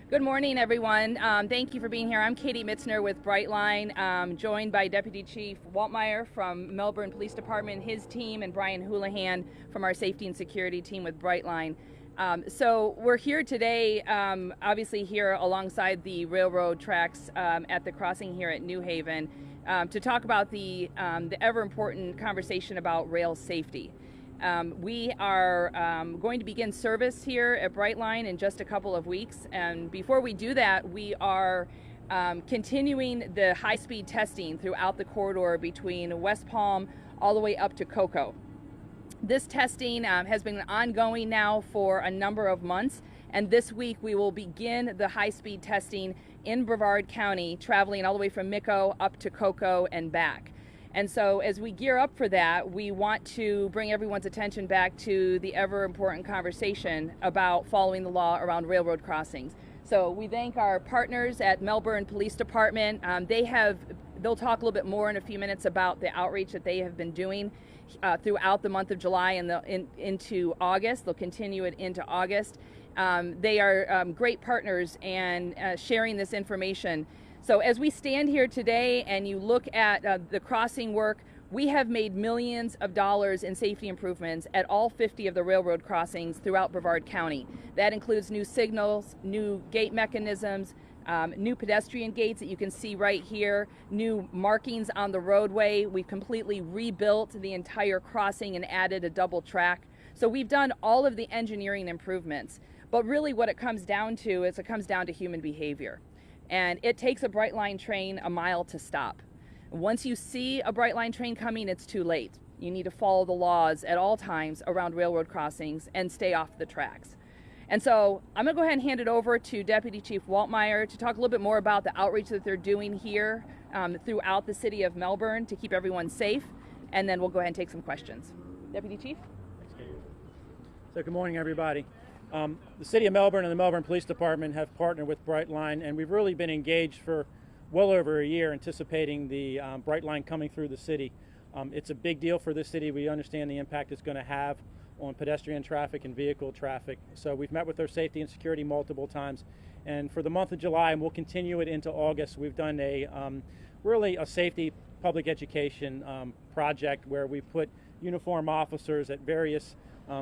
Good morning, everyone. Thank you for being here. I'm Katie Mitzner with Brightline, joined by Deputy Chief Waltmeyer from Melbourne Police Department, his team, and Brian Houlihan from our safety and security team with Brightline. So we're here today, obviously here alongside the railroad tracks at the crossing here at New Haven, to talk about the ever important conversation about rail safety. We are going to begin service here at Brightline in just a couple of weeks, and before we do that, we are continuing the high-speed testing throughout the corridor between West Palm all the way up to Cocoa. This testing has been ongoing now for a number of months, and this week we will begin the high-speed testing in Brevard County, traveling all the way from Micco up to Cocoa and back. And so as we gear up for that, we want to bring everyone's attention back to the ever important conversation about following the law around railroad crossings. So we thank our partners at Melbourne Police Department. They'll talk a little bit more in a few minutes about the outreach that they have been doing throughout the month of July and into August. They'll continue it into August. They are great partners and sharing this information. So as we stand here today and you look at the crossing work, we have made millions of dollars in safety improvements at all 50 of the railroad crossings throughout Brevard County. That includes new signals, new gate mechanisms, new pedestrian gates that you can see right here, new markings on the roadway. We've completely rebuilt the entire crossing and added a double track. So we've done all of the engineering improvements. But really what it comes down to is it comes down to human behavior. And it takes a Brightline train a mile to stop. Once you see a Brightline train coming, it's too late. You need to follow the laws at all times around railroad crossings and stay off the tracks. And so I'm going to go ahead and hand it over to Deputy Chief Waltmeyer to talk a little bit more about the outreach that they're doing here throughout the city of Melbourne to keep everyone safe. And then we'll go ahead and take some questions. Deputy Chief? Thanks, Kate. So good morning, everybody. The City of Melbourne and the Melbourne Police Department have partnered with Brightline, and we've really been engaged for well over a year anticipating the Brightline coming through the city. It's a big deal for this city. We understand the impact it's going to have on pedestrian traffic and vehicle traffic. So we've met with our safety and security multiple times, and for the month of July, and we'll continue it into August, we've done really a safety public education project where we put uniform officers at various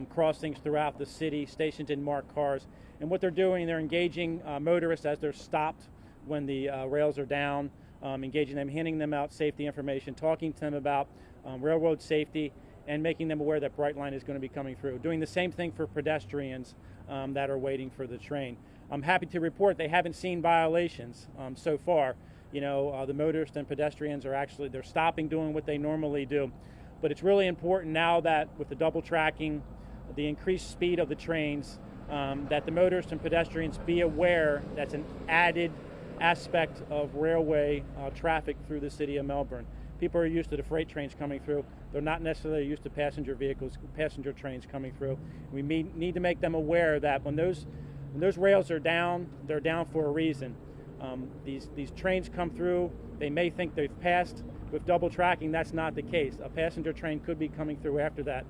crossings throughout the city, stationed in marked cars. And what they're doing, they're engaging motorists as they're stopped when the rails are down, engaging them, handing them out safety information, talking to them about railroad safety, and making them aware that Brightline is going to be coming through. Doing the same thing for pedestrians that are waiting for the train. I'm happy to report they haven't seen violations so far. You know, the motorists and pedestrians are they're stopping doing what they normally do. But it's really important now that with the double tracking, the increased speed of the trains, that the motorists and pedestrians be aware that's an added aspect of railway traffic through the city of Melbourne. People are used to the freight trains coming through. They're not necessarily used to passenger trains coming through. We need to make them aware that when those rails are down, they're down for a reason. These trains come through, they may think they've passed. With double tracking, that's not the case. A passenger train could be coming through after that.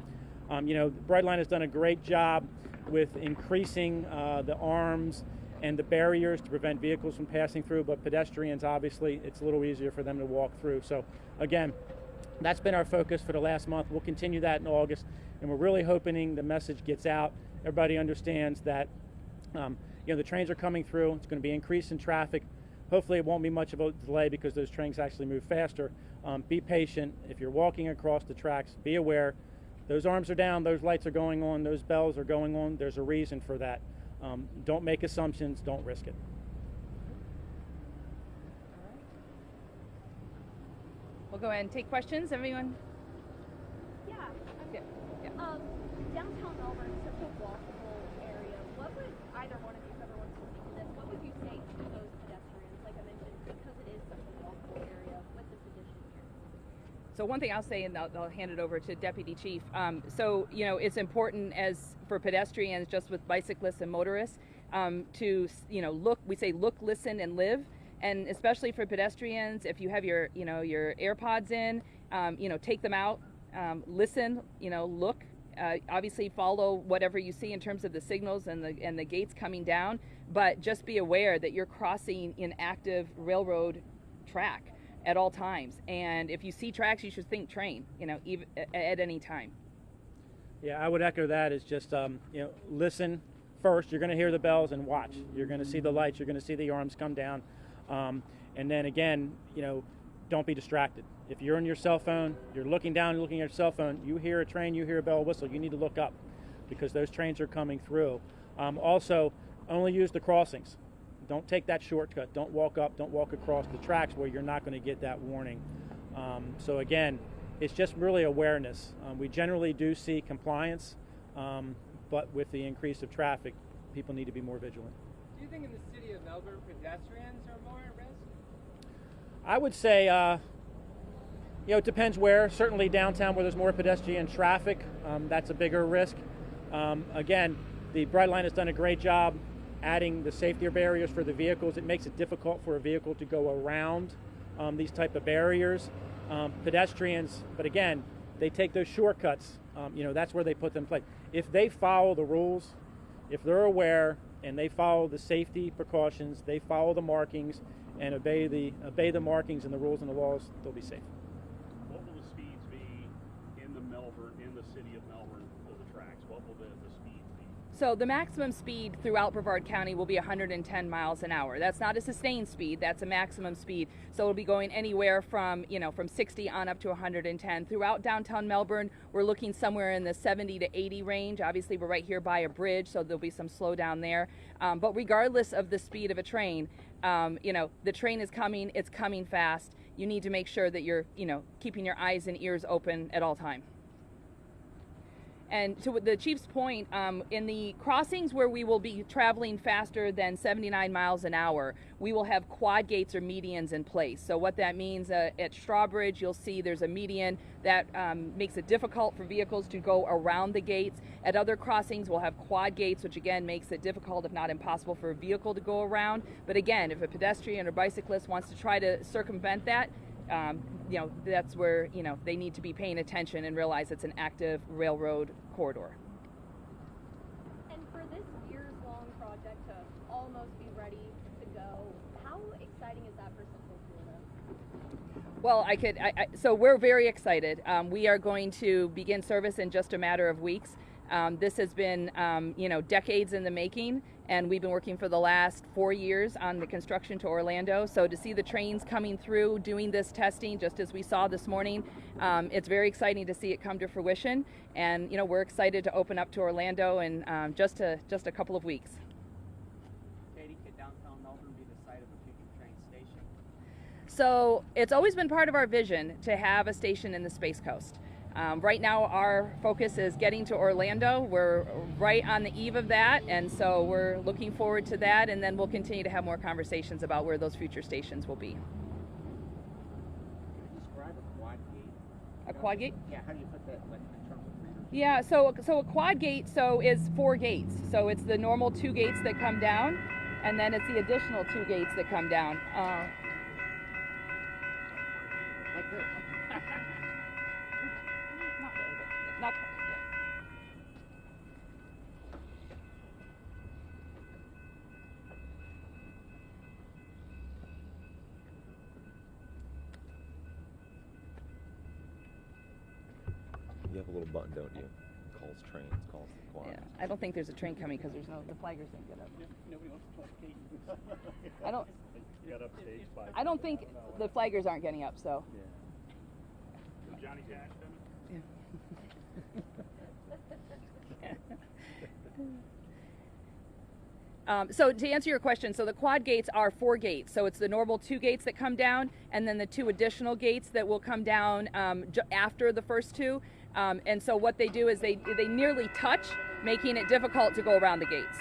Brightline has done a great job with increasing the arms and the barriers to prevent vehicles from passing through, but pedestrians, obviously, it's a little easier for them to walk through. So again, that's been our focus for the last month. We'll continue that in August, and we're really hoping the message gets out. Everybody understands that the trains are coming through. It's going to be increase in traffic. Hopefully it won't be much of a delay because those trains actually move faster. Be patient. If you're walking across the tracks, be aware. Those arms are down, those lights are going on, those bells are going on. There's a reason for that. Don't make assumptions, don't risk it. We'll go ahead and take questions. Everyone? Yeah. Yeah. Downtown Melbourne is such a walkable area. What would either one of you, whoever wants to speak to this, what would you say to those pedestrians, like I mentioned, because it is such a walkable area with this addition here? So one thing I'll say, and I'll hand it over to Deputy Chief. It's important for pedestrians, just with bicyclists and motorists, to look. We say look, listen, and live. And especially for pedestrians, if you have your AirPods in, take them out, listen, look. Obviously follow whatever you see in terms of the signals and the gates coming down, but just be aware that you're crossing an active railroad track at all times. And if you see tracks, you should think train, even at any time. Yeah, I would echo that. Is just listen first. You're going to hear the bells and watch. You're going to see the lights. You're going to see the arms come down, and then again, don't be distracted. If you're on your cell phone, you're looking down, looking at your cell phone. You hear a train, you hear a bell whistle. You need to look up because those trains are coming through. Also, only use the crossings. Don't take that shortcut. Don't walk up. Don't walk across the tracks where you're not going to get that warning. So again, it's just really awareness. We generally do see compliance, but with the increase of traffic, people need to be more vigilant. Do you think in the city of Melbourne, pedestrians are more at risk? I would say, it depends where. Certainly downtown where there's more pedestrian traffic, that's a bigger risk. Again, the Brightline has done a great job adding the safety barriers for the vehicles. It makes it difficult for a vehicle to go around these type of barriers. Pedestrians, but again, they take those shortcuts. That's where they put them in place. If they follow the rules, if they're aware and they follow the safety precautions, they follow the markings and obey the markings and the rules and the laws, they'll be safe. What will the speeds be in the city of Melbourne for the tracks? What will the speeds be? So the maximum speed throughout Brevard County will be 110 miles an hour. That's not a sustained speed, that's a maximum speed. So it'll be going anywhere from 60 on up to 110. Throughout downtown Melbourne, we're looking somewhere in the 70 to 80 range. Obviously, we're right here by a bridge, so there'll be some slowdown there. But regardless of the speed of a train, the train is coming, it's coming fast. You need to make sure that you're, keeping your eyes and ears open at all time. And to the chief's point, in the crossings where we will be traveling faster than 79 miles an hour, we will have quad gates or medians in place. So what that means, at Strawbridge, you'll see there's a median that makes it difficult for vehicles to go around the gates. At other crossings, we'll have quad gates, which again makes it difficult, if not impossible, for a vehicle to go around. But again, if a pedestrian or bicyclist wants to try to circumvent that, that's where, they need to be paying attention and realize it's an active railroad corridor. And for this years-long project to almost be ready to go, how exciting is that for Central Florida? Well, so we're very excited. We are going to begin service in just a matter of weeks. This has been, decades in the making, and we've been working for the last 4 years on the construction to Orlando. So to see the trains coming through, doing this testing, just as we saw this morning, it's very exciting to see it come to fruition. And we're excited to open up to Orlando in just a couple of weeks. Katie, could downtown Melbourne be the site of a future train station? So it's always been part of our vision to have a station in the Space Coast. Right now our focus is getting to Orlando. We're right on the eve of that, and so we're looking forward to that, and then we'll continue to have more conversations about where those future stations will be. Describe a quad gate. A quad gate? Yeah, how do you put that in terms of readers? Yeah, so a quad gate is 4 gates. So it's the normal 2 gates that come down, and then it's the additional 2 gates that come down. Like this. Not quite yet. You have a little button, don't you? Calls trains, calls quads. Yeah, I don't think there's a train coming because the flaggers didn't get up. Nobody wants to talk Kate. I don't. Got upstage by. I don't think the flaggers aren't getting up. So. Is Johnny Cash coming? So to answer your question, so the quad gates are 4 gates. So it's the normal 2 gates that come down, and then the 2 additional gates that will come down after the first 2. And so what they do is they nearly touch, making it difficult to go around the gates.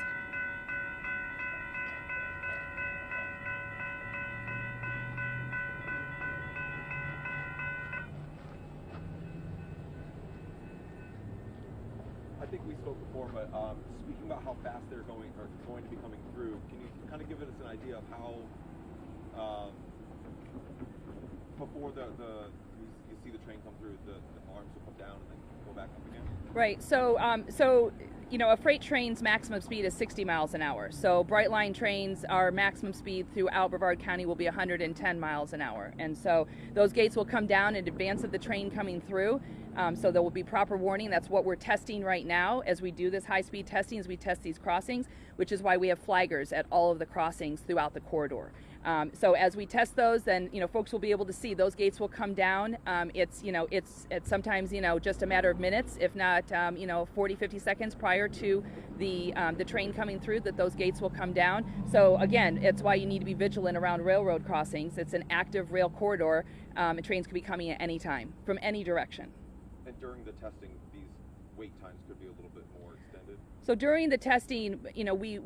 I think we spoke before, but speaking about how fast they're going to be coming through, can you kind of give us an idea of how before you see the train come through, the arms will come down and then go back up again? Right. So you know, a freight train's maximum speed is 60 miles an hour. So Brightline trains, our maximum speed throughout Brevard County will be 110 miles an hour. And so those gates will come down in advance of the train coming through. So there will be proper warning. That's what we're testing right now as we do this high-speed testing, as we test these crossings, which is why we have flaggers at all of the crossings throughout the corridor. So as we test those, then, you know, folks will be able to see those gates will come down. It's sometimes, you know, just a matter of minutes, if not, 40, 50 seconds prior to the train coming through, that those gates will come down. So again, it's why you need to be vigilant around railroad crossings. It's an active rail corridor, and trains could be coming at any time from any direction. And during the testing, these wait times could be a little bit more extended? So during the testing, you know, we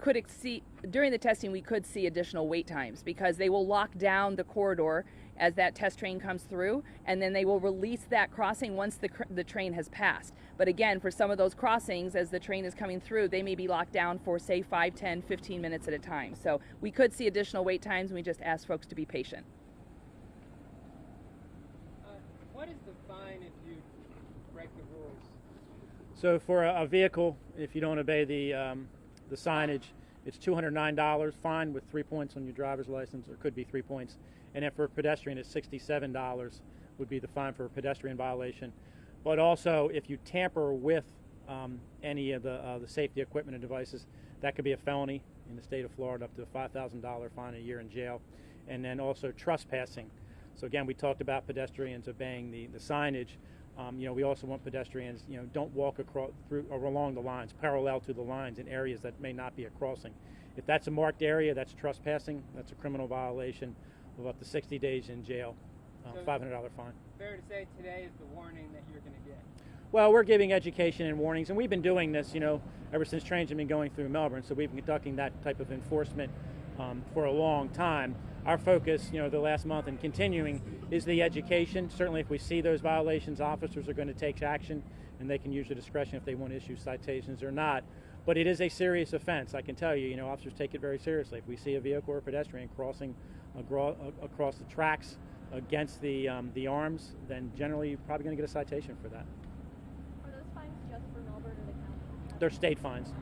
could see additional wait times, because they will lock down the corridor as that test train comes through, and then they will release that crossing once the train has passed. But again, for some of those crossings, as the train is coming through, they may be locked down for, say, 5, 10, 15 minutes at a time. So we could see additional wait times, and we just ask folks to be patient. What is the fine if you break the rules? So for a vehicle, if you don't obey the signage, it's $209 fine with 3 points on your driver's license, or could be 3 points. And then for a pedestrian, it's $67 would be the fine for a pedestrian violation. But also, if you tamper with any of the safety equipment and devices, that could be a felony in the state of Florida, up to a $5,000 fine, a year in jail. And then also trespassing. So again, we talked about pedestrians obeying the signage. We also want pedestrians, don't walk across through or along the lines, parallel to the lines in areas that may not be a crossing. If that's a marked area, that's trespassing. That's a criminal violation of up to 60 days in jail, So $500 fine. Fair to say today is the warning that you're going to get? Well, we're giving education and warnings, and we've been doing this, ever since trains have been going through Melbourne. So we've been conducting that type of enforcement for a long time. Our focus, the last month and continuing, is the education. Certainly if we see those violations, officers are going to take action, and they can use their discretion if they want to issue citations or not. But it is a serious offense. I can tell you, officers take it very seriously. If we see a vehicle or a pedestrian crossing across the tracks against the arms, then generally you're probably going to get a citation for that. Are those fines just for Melbourne or the county? They're state fines.